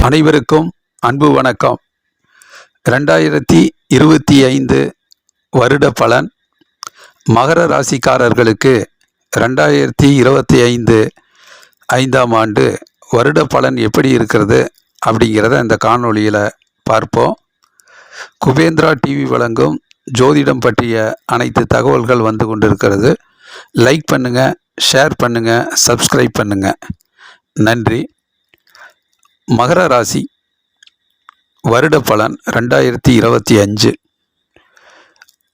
அனைவருக்கும் அன்பு வணக்கம். 2025 வருட பலன் மகர ராசிக்காரர்களுக்கு 2025 ஐந்தாம் ஆண்டு வருட பலன் எப்படி இருக்கிறது அப்படிங்கிறத இந்த காணொளியில் பார்ப்போம். குபேந்திரா டிவி வழங்கும் ஜோதிடம் பற்றிய அனைத்து தகவல்கள் வந்து கொண்டிருக்கிறது. லைக் பண்ணுங்கள், ஷேர் பண்ணுங்கள், சப்ஸ்கிரைப் பண்ணுங்கள். நன்றி. மகர ராசி வருட பலன் 2025,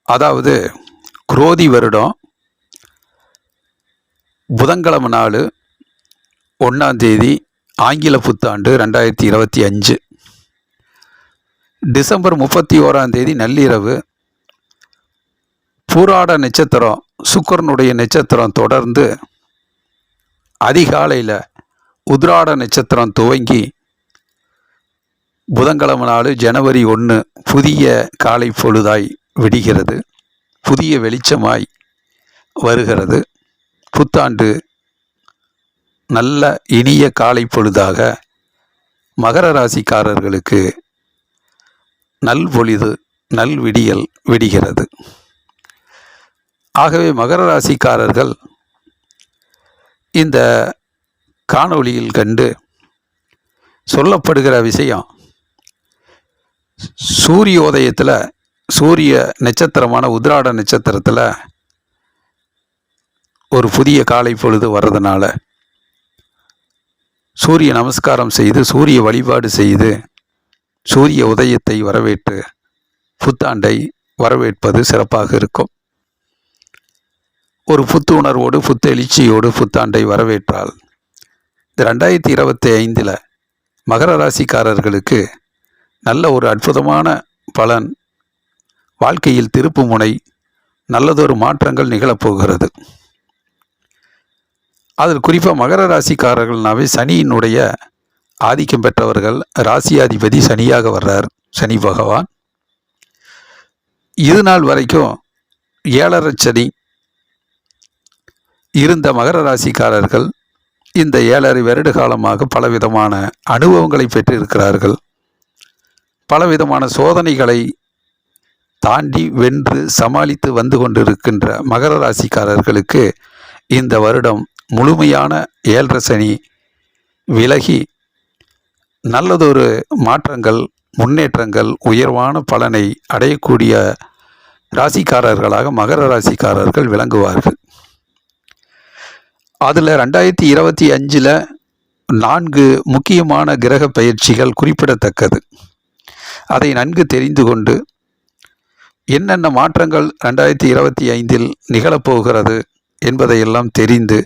அதாவது குரோதி வருடம் புதன்கிழமை நாள் 1ஆம் தேதி, ஆங்கில புத்தாண்டு 2025, டிசம்பர் 31ஆம் தேதி நள்ளிரவு பூராட நட்சத்திரம் சுக்கிரனுடைய நட்சத்திரம் தொடர்ந்து அதிகாலையில் உத்ராட நட்சத்திரம் துவங்கி புதன்கிழமை நாள் ஜனவரி 1 புதிய காலை பொழுதாய் விடுகிறது. புதிய வெளிச்சமாய் வருகிறது. புத்தாண்டு நல்ல இனிய காலை பொழுதாக மகர ராசிக்காரர்களுக்கு நல்பொழுது நல்விடியல் விடுகிறது. ஆகவே மகர ராசிக்காரர்கள் இந்த காணொளியில் கண்டு சொல்லப்படுகிற விஷயம், சூரியோதயத்தில் சூரிய நட்சத்திரமான உத்ராட நட்சத்திரத்தில் ஒரு புதிய காலை பொழுது வர்றதுனால சூரிய நமஸ்காரம் செய்து சூரிய வழிபாடு செய்து சூரிய உதயத்தை வரவேற்று புத்தாண்டை வரவேற்பது சிறப்பாக இருக்கும். ஒரு புத்து உணர்வோடு புத்தெழுச்சியோடு புத்தாண்டை வரவேற்றால் இந்த 2025 மகர ராசிக்காரர்களுக்கு நல்ல ஒரு அற்புதமான பலன், வாழ்க்கையில் திருப்பு முனை, நல்லதொரு மாற்றங்கள் நிகழப்போகிறது. அதில் குறிப்பாக மகர ராசிக்காரர்கள்னாவே சனியினுடைய ஆதிக்கம் பெற்றவர்கள். ராசியாதிபதி சனியாக வர்றார், சனி பகவான். இது நாள் வரைக்கும் 7.5 சனி இருந்த மகர ராசிக்காரர்கள் இந்த 7.5 வருட காலமாக பலவிதமான அனுபவங்களை பெற்றிருக்கிறார்கள். பலவிதமான சோதனைகளை தாண்டி வென்று சமாளித்து வந்து கொண்டிருக்கின்ற மகர ராசிக்காரர்களுக்கு இந்த வருடம் முழுமையான 7.5 சனி விலகி நல்லதொரு மாற்றங்கள், முன்னேற்றங்கள், உயர்வான பலனை அடையக்கூடிய ராசிக்காரர்களாக மகர ராசிக்காரர்கள் விளங்குவார்கள். அதில் 2025 4 முக்கியமான கிரக பயிற்சிகள் குறிப்பிடத்தக்கது. அதை நன்கு தெரிந்து கொண்டு என்னென்ன மாற்றங்கள் 2025 நிகழப்போகிறது என்பதையெல்லாம் தெரிந்து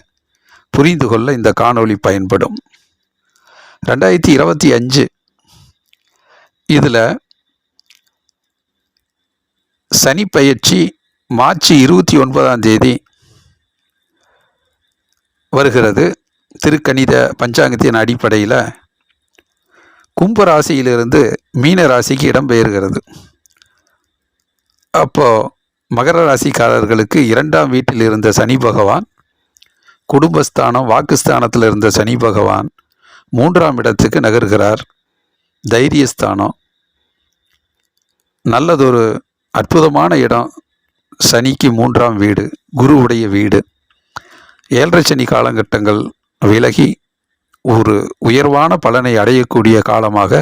புரிந்து கொள்ள இந்த காணொளி பயன்படும். 2025 இதில் சனி பயிற்சி மார்ச் 29ஆம் தேதி வருகிறது. திருக்கணித பஞ்சாங்கத்தின் அடிப்படையில் கும்பராசியிலிருந்து மீன ராசிக்கு இடம்பெயர்கிறது. அப்போது மகர ராசிக்காரர்களுக்கு 2ஆம் வீட்டில் இருந்த சனி பகவான், குடும்பஸ்தானம் வாக்குஸ்தானத்தில் இருந்த சனி பகவான் 3ஆம் இடத்துக்கு நகர்கிறார். தைரியஸ்தானம், நல்லதொரு அற்புதமான இடம். சனிக்கு 3ஆம் வீடு, குருவுடைய வீடு. 7.5 சனி காலகட்டங்கள் விலகி ஒரு உயர்வான பலனை அடையக்கூடிய காலமாக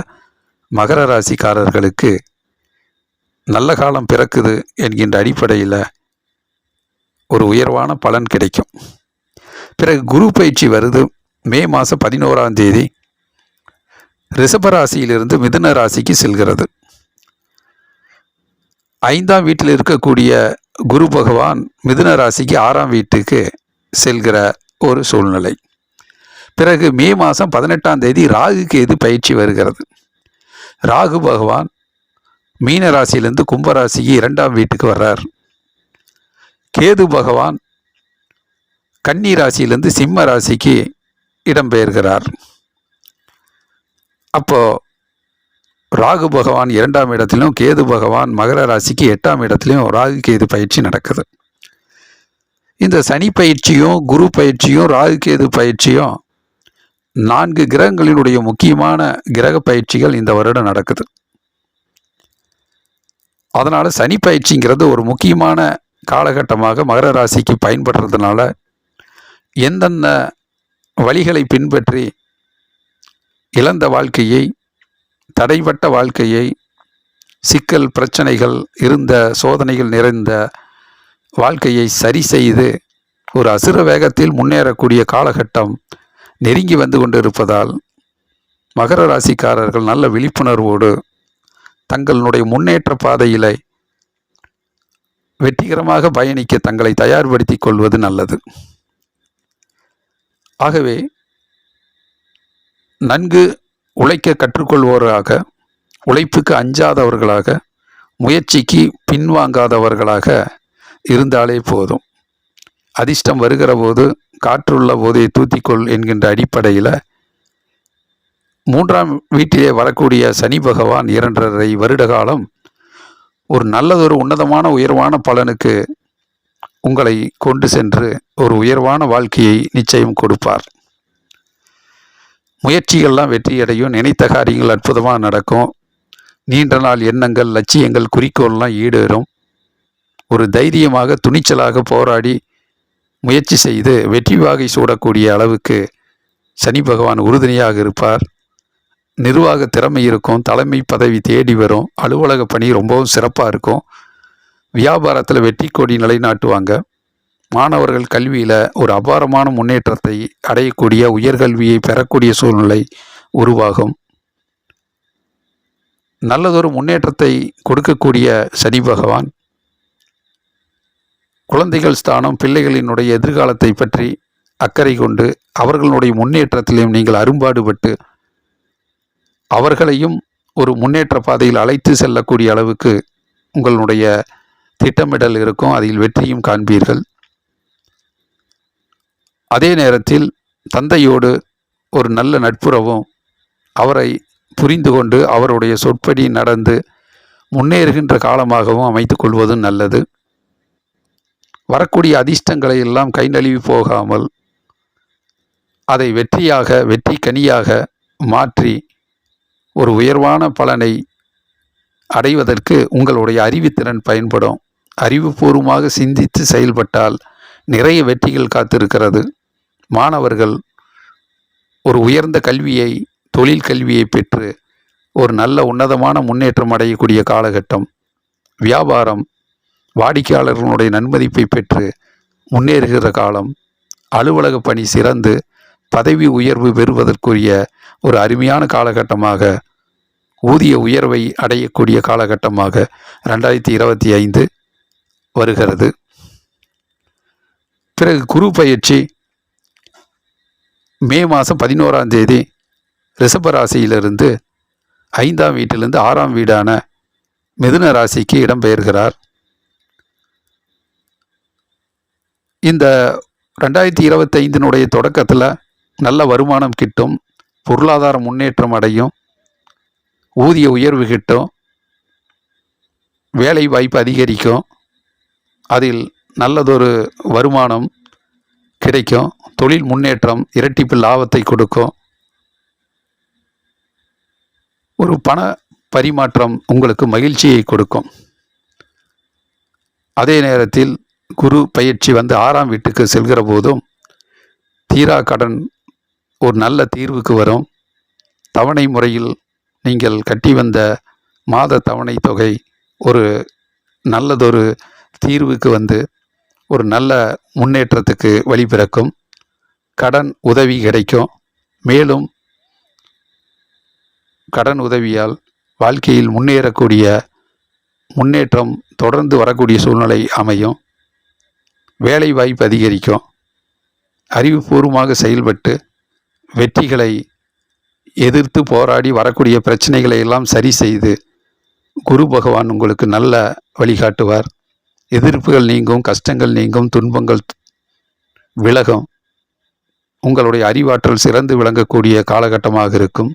மகர ராசிக்காரர்களுக்கு நல்ல காலம் பிறக்குது என்கின்ற அடிப்படையில் ஒரு உயர்வான பலன் கிடைக்கும். பிறகு குரு பயிற்சி வருது. மே மாதம் 11ஆம் தேதி ரிஷபராசியிலிருந்து மிதுன ராசிக்கு செல்கிறது. 5ஆம் வீட்டில் இருக்கக்கூடிய குரு பகவான் மிதுன ராசிக்கு 6ஆம் வீட்டுக்கு செல்கிற ஒரு சூழ்நிலை. பிறகு மே மாதம் 18ஆம் தேதி ராகு கேது பயிற்சி வருகிறது. ராகு பகவான் மீன ராசியிலிருந்து கும்பராசிக்கு 2ஆம் வீட்டுக்கு வர்றார். கேது பகவான் கன்னி ராசியிலிருந்து சிம்ம ராசிக்கு இடம்பெயர்கிறார். அப்போ ராகு பகவான் 2ஆம் இடத்திலும் கேது பகவான் மகர ராசிக்கு 8ஆம் இடத்திலும் ராகு கேது பயிற்சி நடக்குது. இந்த சனி பயிற்சியும் குரு பயிற்சியும் ராகு கேது பயிற்சியும் 4 கிரகங்களினுடைய முக்கியமான கிரக பயிற்சிகள் இந்த வருடம் நடக்குது. அதனால் சனி பயிற்சிங்கிறது ஒரு முக்கியமான காலகட்டமாக மகர ராசிக்கு பயன்படுறதுனால எந்தெந்த வழிகளை பின்பற்றி இழந்த வாழ்க்கையை, தடைப்பட்ட வாழ்க்கையை, சிக்கல் பிரச்சனைகள் இருந்த சோதனைகள் நிறைந்த வாழ்க்கையை சரி செய்து ஒரு அசுர வேகத்தில் முன்னேறக்கூடிய காலகட்டம் நெருங்கி வந்து கொண்டிருப்பதால் மகர ராசிக்காரர்கள் நல்ல விழிப்புணர்வோடு தங்களுடைய முன்னேற்ற பாதையிலே வெற்றிகரமாக பயணிக்க தங்களை தயார்படுத்தி கொள்வது நல்லது. ஆகவே நன்கு உழைக்க கற்றுக்கொள்வோராக, உழைப்புக்கு அஞ்சாதவர்களாக, முயற்சிக்கு பின்வாங்காதவர்களாக இருந்தாலே போதும். அதிர்ஷ்டம் வருகிற போது காற்றுள்ள போதே தூத்திக்கொள் என்கின்ற அடிப்படையில் 3ஆம் வீட்டிலே வரக்கூடிய சனி பகவான் 2.5 வருட காலம் ஒரு நல்லதொரு உன்னதமான உயர்வான பலனுக்கு உங்களை கொண்டு சென்று ஒரு உயர்வான வாழ்க்கையை நிச்சயம் கொடுப்பார். முயற்சிகள்லாம் வெற்றியடையும், நினைத்த காரியங்கள் அற்புதமாக நடக்கும், நீண்ட நாள் எண்ணங்கள், லட்சியங்கள், குறிக்கோள்லாம் ஈடேறும். ஒரு தைரியமாக துணிச்சலாக போராடி முயற்சி செய்து வெற்றி வாகை சூடக்கூடிய அளவுக்கு சனி பகவான் உறுதுணையாக இருப்பார். நிர்வாக திறமை இருக்கும், தலைமை பதவி தேடி வரும், அலுவலக பணி ரொம்பவும் சிறப்பாக இருக்கும், வியாபாரத்தில் வெற்றி கொடி நிலைநாட்டுவாங்க. மாணவர்கள் கல்வியில் ஒரு அபாரமான முன்னேற்றத்தை அடையக்கூடிய, உயர்கல்வியை பெறக்கூடிய சூழ்நிலை உருவாகும். நல்லதொரு முன்னேற்றத்தை கொடுக்கக்கூடிய சனி பகவான் குழந்தைகள் ஸ்தானம், பிள்ளைகளினுடைய எதிர்காலத்தை பற்றி அக்கறை கொண்டு அவர்களுடைய முன்னேற்றத்திலையும் நீங்கள் அரும்பாடுபட்டு அவர்களையும் ஒரு முன்னேற்ற பாதையில் அழைத்து செல்லக்கூடிய அளவுக்கு உங்களுடைய திட்டமிடல் இருக்கும். அதில் வெற்றியும் காண்பீர்கள். அதே நேரத்தில் தந்தையோடு ஒரு நல்ல நட்புறவும், அவரை புரிந்து கொண்டு அவருடைய சொற்படி நடந்து முன்னேறுகின்ற காலமாகவும் அமைத்து கொள்வதும் நல்லது. வரக்கூடிய அதிர்ஷ்டங்களை எல்லாம் கை நழுவி போகாமல் அதை வெற்றியாக, வெற்றி கனியாக மாற்றி ஒரு உயர்வான பலனை அடைவதற்கு உங்களுடைய அறிவுத்திறன் பயன்படும். அறிவுபூர்வமாக சிந்தித்து செயல்பட்டால் நிறைய வெற்றிகள் காத்திருக்கிறது. மாணவர்கள் ஒரு உயர்ந்த கல்வியை, தொழில் கல்வியை பெற்று ஒரு நல்ல உன்னதமான முன்னேற்றம் அடையக்கூடிய காலகட்டம். வியாபாரம், வாடிக்கையாளர்களுடைய நன்மதிப்பை பெற்று முன்னேறுகிற காலம். அலுவலக பணி சிறந்து பதவி உயர்வு பெறுவதற்குரிய ஒரு அருமையான காலகட்டமாக, ஊதிய உயர்வை அடையக்கூடிய காலகட்டமாக 2025 வருகிறது. பிறகு குரு பயிற்சி மே மாதம் 11ஆம் தேதி ரிஷப ராசியிலிருந்து 5ஆம் வீட்டிலிருந்து 6ஆம் வீடான மிதுன ராசிக்கு இடம்பெயர்கிறார். இந்த 2025 தொடக்கத்தில் நல்ல வருமானம் கிட்டும், பொருளாதார முன்னேற்றம் அடையும், ஊதிய உயர்வு கிட்டும், வேலை வாய்ப்பு அதிகரிக்கும், அதில் நல்லதொரு வருமானம் கிடைக்கும், தொழில் முன்னேற்றம் இரட்டிப்பு லாபத்தை கொடுக்கும், ஒரு பண பரிமாற்றம் உங்களுக்கு மகிழ்ச்சியை கொடுக்கும். அதே நேரத்தில் குரு பயிற்சி 6ஆம் வீட்டுக்கு செல்கிற போதும் தீரா கடன் ஒரு நல்ல தீர்வுக்கு வரும். தவணை முறையில் நீங்கள் கட்டி வந்த மாத தவணை தொகை ஒரு நல்லதொரு தீர்வுக்கு வந்து ஒரு நல்ல முன்னேற்றத்துக்கு வழிபிறக்கும். கடன் உதவி கிடைக்கும். மேலும் கடன் உதவியால் வாழ்க்கையில் முன்னேறக்கூடிய முன்னேற்றம் தொடர்ந்து வரக்கூடிய சூழ்நிலை அமையும். வேலை வாய்ப்பு அதிகரிக்கும். அறிவுபூர்வமாக செயல்பட்டு வெற்றிகளை எதிர்த்து போராடி வரக்கூடிய பிரச்சனைகளை எல்லாம் சரி செய்து குரு பகவான் உங்களுக்கு நல்ல வழிகாட்டுவார். எதிர்ப்புகள் நீங்கும், கஷ்டங்கள் நீங்கும், துன்பங்கள் விலகும். உங்களுடைய அறிவாற்றல் சிறந்து விளங்கக்கூடிய காலகட்டமாக இருக்கும்.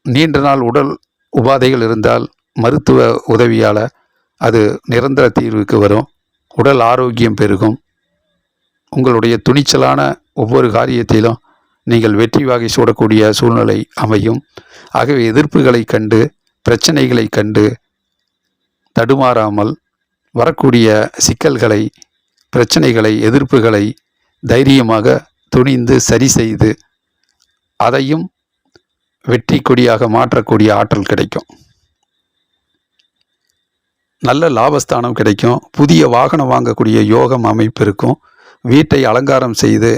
நீண்ட நாள் உடல் உபாதைகள் இருந்தால் மருத்துவ உதவியால் அது நிரந்தர தீர்வுக்கு வரும். உடல் ஆரோக்கியம் பெருகும். உங்களுடைய துணிச்சலான ஒவ்வொரு காரியத்திலும் நீங்கள் வெற்றி வாகை சூடக்கூடிய சூழ்நிலை அமையும். ஆகவே எதிர்ப்புகளை கண்டு, பிரச்சனைகளை கண்டு தடுமாறாமல் வரக்கூடிய சிக்கல்களை, பிரச்சனைகளை, எதிர்ப்புகளை தைரியமாக துணிந்து சரி செய்து அதையும் வெற்றி கொடியாக மாற்றக்கூடிய ஆற்றல் கிடைக்கும். நல்ல லாபஸ்தானம் கிடைக்கும். புதிய வாகனம் வாங்கக்கூடிய யோகம் அமைப்பு இருக்கும். வீட்டை அலங்காரம் செய்து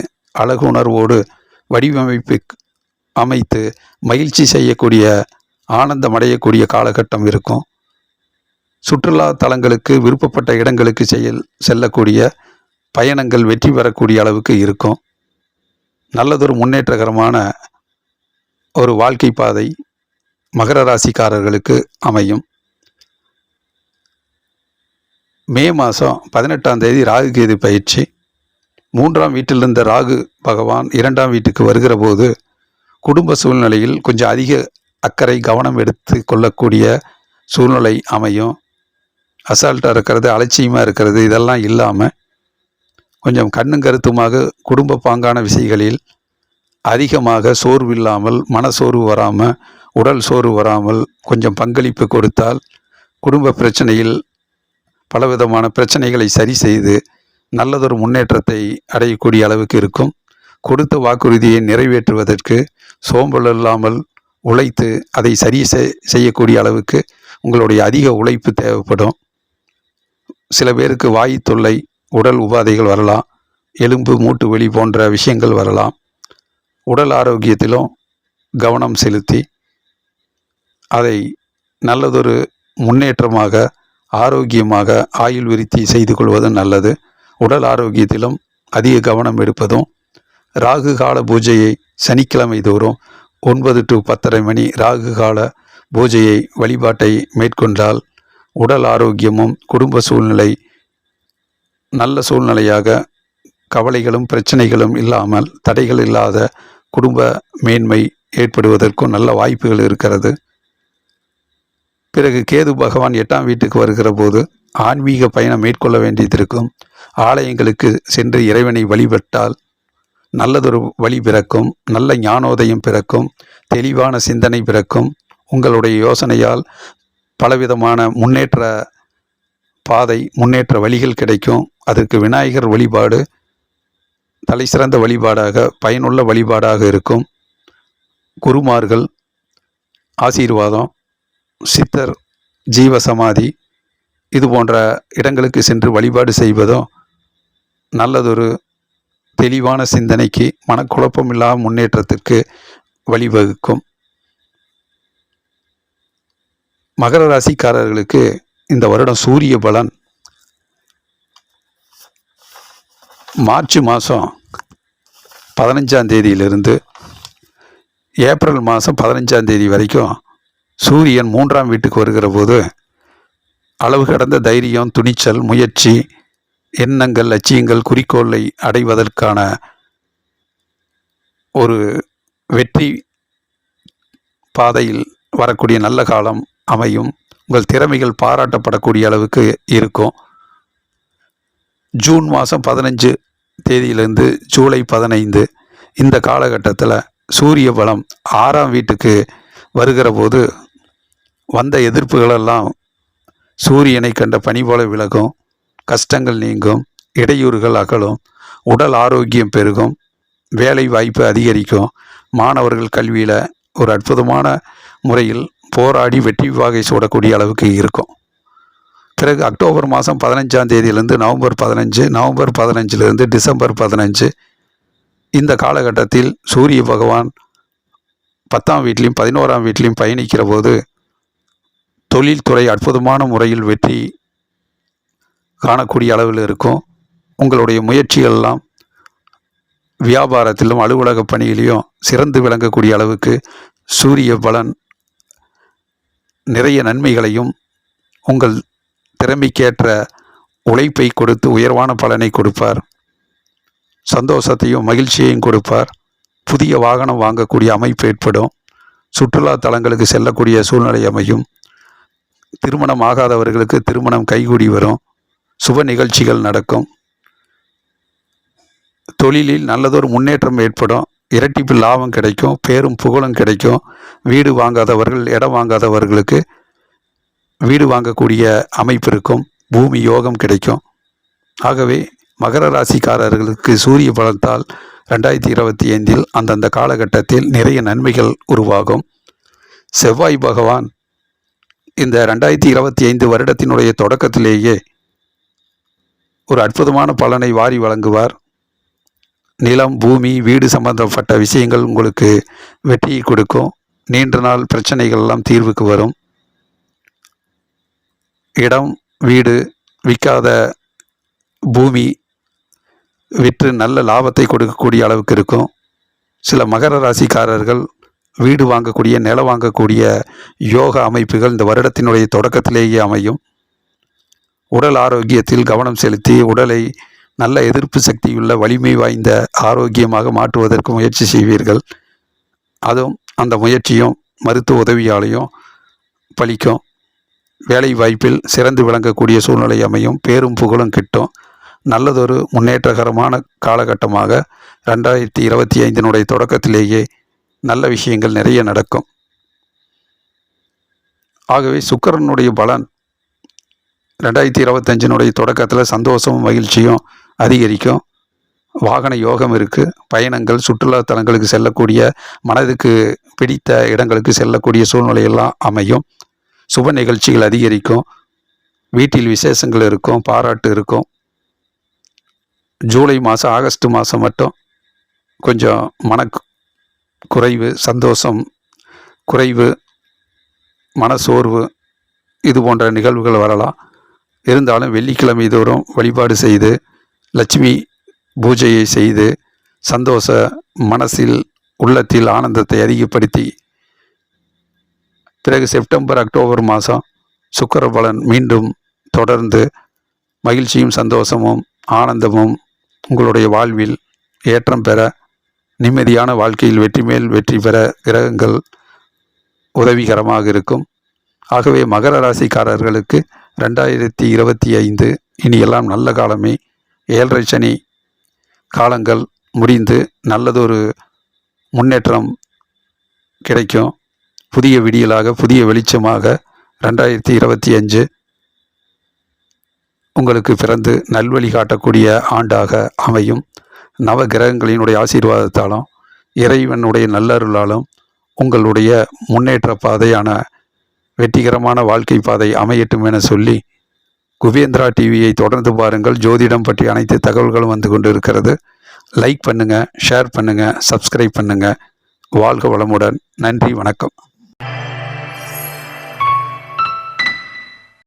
அழகு உணர்வோடு வடிவமைப்பு அமைத்து மகிழ்ச்சி செய்யக்கூடிய, ஆனந்தம் அடையக்கூடிய காலகட்டம் இருக்கும். சுற்றுலா தலங்களுக்கு, விருப்பப்பட்ட இடங்களுக்கு செல்லக்கூடிய பயணங்கள் வெற்றி பெறக்கூடிய அளவுக்கு இருக்கும். நல்லதொரு முன்னேற்றகரமான ஒரு வாழ்க்கை பாதை மகர ராசிக்காரர்களுக்கு அமையும். மே மாதம் 18ஆம் தேதி ராகு கேது பயிற்சி. 3ஆம் வீட்டில் இருந்த ராகு பகவான் 2ஆம் வீட்டுக்கு வருகிற போது குடும்ப சூழ்நிலையில் கொஞ்சம் அதிக அக்கறை, கவனம் எடுத்து கொள்ளக்கூடிய சூழ்நிலை அமையும். அசால்ட்டாக இருக்கிறது, அலட்சியமாக இருக்கிறது, இதெல்லாம் இல்லாமல் கொஞ்சம் கண்ணும் கருத்துமாக குடும்ப பாங்கான விஷயங்களில் அதிகமாக சோர்வு இல்லாமல், மனசோர்வு வராமல், உடல் சோர்வு வராமல் கொஞ்சம் பங்களிப்பு கொடுத்தால் குடும்ப பிரச்சனையில் பலவிதமான பிரச்சனைகளை சரி செய்து நல்லதொரு முன்னேற்றத்தை அடையக்கூடிய அளவுக்கு இருக்கும். கொடுத்த வாக்குறுதியை நிறைவேற்றுவதற்கு சோம்பல் இல்லாமல் உழைத்து அதை சரி செய்யக்கூடிய அளவுக்கு உங்களுடைய அதிக உழைப்பு தேவைப்படும். சில பேருக்கு வாய் தொல்லை, உடல் உபாதைகள் வரலாம். எலும்பு மூட்டு வலி போன்ற விஷயங்கள் வரலாம். உடல் ஆரோக்கியத்திலும் கவனம் செலுத்தி அதை நல்லதொரு முன்னேற்றமாக, ஆரோக்கியமாக ஆயுள் விருத்தி செய்து கொள்வது நல்லது. உடல் ஆரோக்கியத்திலும் அதிக கவனம் எடுப்பதும், ராகு கால பூஜையை சனிக்கிழமை தோறும் 9 to 10:30 மணி ராகு கால பூஜையை வழிபாட்டை மேற்கொண்டால் உடல் ஆரோக்கியமும் குடும்ப சூழ்நிலை நல்ல சூழ்நிலையாக, கவலைகளும் பிரச்சனைகளும் இல்லாமல், தடைகள் இல்லாத குடும்ப மேன்மை ஏற்படுவதற்கும் நல்ல வாய்ப்புகள் இருக்கிறது. பிறகு கேது பகவான் 8ஆம் வீட்டுக்கு வருகிற போது ஆன்மீக பயணம் மேற்கொள்ள வேண்டியதிருக்கும். ஆலயங்களுக்கு சென்று இறைவனை வழிபட்டால் நல்லதொரு வழி பிறக்கும், நல்ல ஞானோதயம் பிறக்கும், தெளிவான சிந்தனை பிறக்கும். உங்களுடைய யோசனையால் பலவிதமான முன்னேற்ற பாதை, முன்னேற்ற வழிகள் கிடைக்கும். அதற்கு விநாயகர் வழிபாடு தலை சிறந்த வழிபாடாக, பயனுள்ள வழிபாடாக இருக்கும். குருமார்கள் ஆசீர்வாதம், சித்தர் ஜீவசமாதி இது போன்ற இடங்களுக்கு சென்று வழிபாடு செய்வதும் நல்லதொரு தெளிவான சிந்தனைக்கு, மனக்குழப்பம் இல்லாத முன்னேற்றத்திற்கு வழிவகுக்கும். மகர ராசிக்காரர்களுக்கு இந்த வருடம் சூரிய பலன் மார்ச் மாதம் 15ஆம் தேதியிலிருந்து ஏப்ரல் மாதம் 15ஆம் தேதி வரைக்கும் சூரியன் 3ஆம் வீட்டுக்கு வருகிற போது அளவு கடந்த தைரியம், துணிச்சல், முயற்சி, எண்ணங்கள், லட்சியங்கள், குறிக்கோளை அடைவதற்கான ஒரு வெற்றி பாதையில் வரக்கூடிய நல்ல காலம் அமையும். உங்கள் திறமைகள் பாராட்டப்படக்கூடிய அளவுக்கு இருக்கும். ஜூன் மாதம் 15 தேதியிலிருந்து ஜூலை 15 இந்த காலகட்டத்தில் சூரிய பலம் 6ஆம் வீட்டுக்கு வருகிற போது வந்த எதிர்ப்புகளெல்லாம் சூரியனை கண்ட பனி போல விலகும். கஷ்டங்கள் நீங்கும், இடையூறுகள் அகலும், உடல் ஆரோக்கியம் பெருகும், வேலை வாய்ப்பு அதிகரிக்கும். மாணவர்கள் கல்வியில் ஒரு அற்புதமான முறையில் போராடி வெற்றி வாகை சூடக்கூடிய அளவுக்கு இருக்கும். பிறகு அக்டோபர் மாதம் 15ஆம் தேதியிலிருந்து நவம்பர் 15, நவம்பர் 15லிருந்து டிசம்பர் 15 இந்த காலகட்டத்தில் சூரிய பகவான் 10ஆம் வீட்லையும் 11ஆம் வீட்லையும் பயணிக்கிற போது தொழில்துறை அற்புதமான முறையில் வெற்றி காணக்கூடிய அளவில் இருக்கும். உங்களுடைய முயற்சிகளெல்லாம் வியாபாரத்திலும் அலுவலக பணியிலையும் சிறந்து விளங்கக்கூடிய அளவுக்கு சூரிய பலன் நிறைய நன்மைகளையும் உங்கள் திறமைக்கேற்ற உழைப்பை கொடுத்து உயர்வான பலனை கொடுப்பார். சந்தோஷத்தையும் மகிழ்ச்சியையும் கொடுப்பார். புதிய வாகனம் வாங்கக்கூடிய அமைப்பு ஏற்படும். சுற்றுலா தலங்களுக்கு செல்லக்கூடிய சூழ்நிலை அமையும். திருமணம் ஆகாதவர்களுக்கு திருமணம் கைகூடி வரும். சுப நிகழ்ச்சிகள் நடக்கும். தொழிலில் நல்லதொரு முன்னேற்றம் ஏற்படும். இரட்டிப்பு லாபம் கிடைக்கும், பேரும் புகழும் கிடைக்கும். வீடு வாங்காதவர்கள், இடம் வாங்காதவர்களுக்கு வீடு வாங்கக்கூடிய அமைப்பு இருக்கும். பூமி யோகம் கிடைக்கும். ஆகவே மகர ராசிக்காரர்களுக்கு சூரிய பலத்தால் 2025 அந்தந்த காலகட்டத்தில் நிறைய நன்மைகள் உருவாகும். செவ்வாய் பகவான் இந்த 2025 வருடத்தினுடைய தொடக்கத்திலேயே ஒரு அற்புதமான பலனை வாரி வழங்குவார். நிலம், பூமி, வீடு சம்பந்தப்பட்ட விஷயங்கள் உங்களுக்கு வெற்றியை கொடுக்கும். நீண்ட நாள் பிரச்சனைகள் எல்லாம் தீர்வுக்கு வரும். இடம், வீடு, விற்காத பூமி விற்று நல்ல லாபத்தை கொடுக்கக்கூடிய அளவுக்கு இருக்கும். சில மகர ராசிக்காரர்கள் வீடு வாங்கக்கூடிய, நிலம் வாங்கக்கூடிய யோக அமைப்புகள் இந்த வருடத்தினுடைய தொடக்கத்திலேயே அமையும். உடல் ஆரோக்கியத்தில் கவனம் செலுத்தி உடலை நல்ல எதிர்ப்பு சக்தியுள்ள வலிமை வாய்ந்த ஆரோக்கியமாக மாற்றுவதற்கு முயற்சி செய்வீர்கள். அதுவும் அந்த முயற்சியும் மருத்துவ உதவியாலையும் பலிக்கும். வேலை வாய்ப்பில் சிறந்து விளங்கக்கூடிய சூழ்நிலை அமையும். பேரும் புகழும் கிட்டும். நல்லதொரு முன்னேற்றகரமான காலகட்டமாக 2025 தொடக்கத்திலேயே நல்ல விஷயங்கள் நிறைய நடக்கும். ஆகவே சுக்கிரனுடைய பலன் 2025 தொடக்கத்தில் சந்தோஷமும் மகிழ்ச்சியும் அதிகரிக்கும். வாகன யோகம் இருக்குது. பயணங்கள், சுற்றுலா தலங்களுக்கு செல்லக்கூடிய, மனதுக்கு பிடித்த இடங்களுக்கு செல்லக்கூடிய சூழ்நிலையெல்லாம் அமையும். சுப நிகழ்ச்சிகள் அதிகரிக்கும். வீட்டில் விசேஷங்கள் இருக்கும், பாராட்டு இருக்கும். ஜூலை மாதம், ஆகஸ்ட் மாதம் மட்டும் கொஞ்சம் குறைவு, சந்தோஷம் குறைவு, மனசோர்வு இது போன்ற நிகழ்வுகள் வரலாம். இருந்தாலும் வெள்ளிக்கிழமை தோறும் வழிபாடு செய்து, லட்சுமி பூஜையை செய்து, சந்தோஷ மனசில், உள்ளத்தில் ஆனந்தத்தை அதிகப்படுத்தி, பிறகு செப்டம்பர், அக்டோபர் மாதம் சுக்கிர பலன் மீண்டும் தொடர்ந்து மகிழ்ச்சியும் சந்தோஷமும் ஆனந்தமும் உங்களுடைய வாழ்வில் ஏற்றம் பெற, நிம்மதியான வாழ்க்கையில் வெற்றி மேல் வெற்றி பெற கிரகங்கள் உதவிகரமாக இருக்கும். ஆகவே மகர ராசிக்காரர்களுக்கு 2025 இனியெல்லாம் நல்ல காலமே. 7.5 சனி காலங்கள் முடிந்து நல்லதொரு முன்னேற்றம் கிடைக்கும். புதிய விடியலாக, புதிய வெளிச்சமாக 2025 உங்களுக்கு பிறந்து நல்வழி காட்டக்கூடிய ஆண்டாக அமையும். நவ கிரகங்களினுடைய ஆசீர்வாதத்தாலும் இறைவனுடைய நல்லருளாலும் உங்களுடைய முன்னேற்ற பாதையான வெற்றிகரமான வாழ்க்கை பாதை அமையட்டும் என சொல்லி, குபேந்திரா டிவியை தொடர்ந்து பாருங்கள். ஜோதிடம் பற்றி அனைத்து தகவல்களும் வந்து கொண்டு இருக்கிறது. லைக் பண்ணுங்கள், ஷேர் பண்ணுங்கள், சப்ஸ்கிரைப் பண்ணுங்கள். வாழ்க வளமுடன். நன்றி, வணக்கம்.